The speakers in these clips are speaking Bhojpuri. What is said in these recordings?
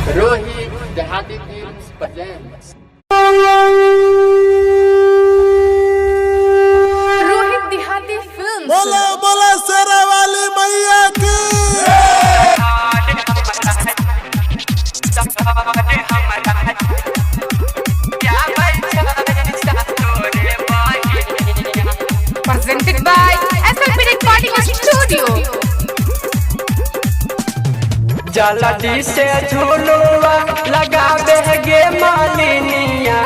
Rohit Dehati Films presents Rohit देहाती फिल्म्स। बोला बोला शेरा वाली मैया की Presented by SLP Recording Studio। जलदी से झूलुआ लगावे गे मालिनिया,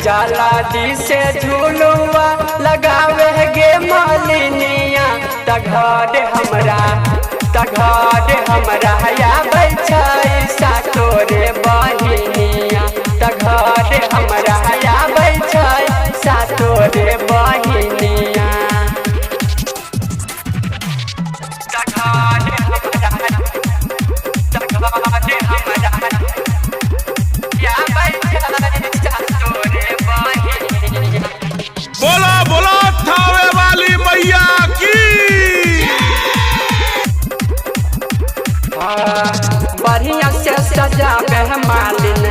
जलदी से झूलुआ लगावे गे मालिनिया। तघाड़ हमरा या बैठै सा तोरे बहिनिया, तघाड़ हमरा या बैठै सा तोरे बहिनिया। बोला बोला थावे वाली मैया की बढ़िया से सजावे मालिन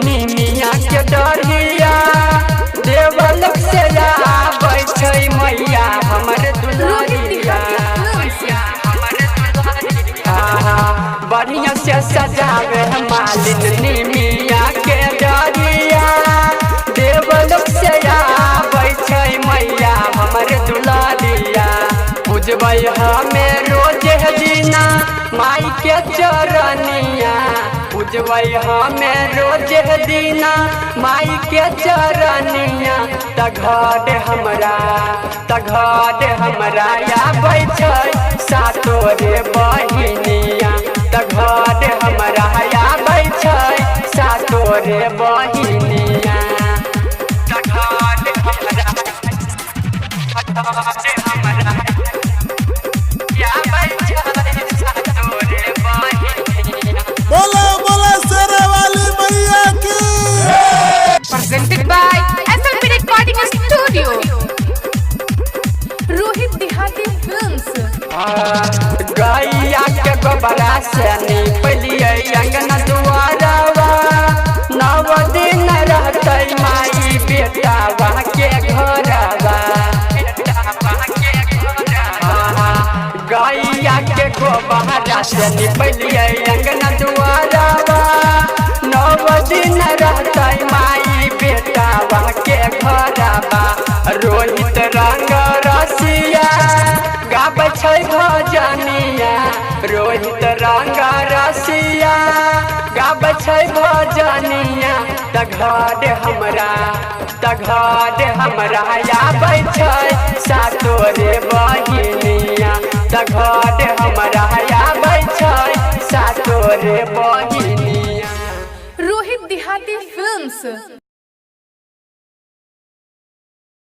निमिया के डरिया, देवलोक से आबै छै मैया हमर दुलारिया। बढ़िया से सजावे मालिन निमिया के डरिया, देवलोक से आबै छै मैया हमर दुलारिया। पूजबै हमें रोज दिना माई के चरनिया, पूजबै हमें रोज दिना माई के चरनिया। तघाड़ हमरा आबै छै सा तोरे बहिनिया, तघाड़ हमरा आबै छै सा तोरे बहिनिया। बोला बोला शेरा वाली मैया की Presented by SLP Recording Studio। Rohit देहाती फिल्म्स। गैया के गोबरा से निपलिए अंगना दुआरवा, 9 दिन रहतै माई बेटावा के घरवा। गैया के गोबरा से निपलिए अंगना दुआरवा, 9 दिन रहतै माई बेटावा के घरवा। रोहित रंग रसिया गाबै छै भजनिया, रोहित रंग रसिया गाबै छै भजनिया। तघाड़ हमरा आबै छै सा तोरे बहिनिया, तघाड़ हमरा आबै छै सा तोरे बहिनिया। रोहित देहाती फिल्म्स।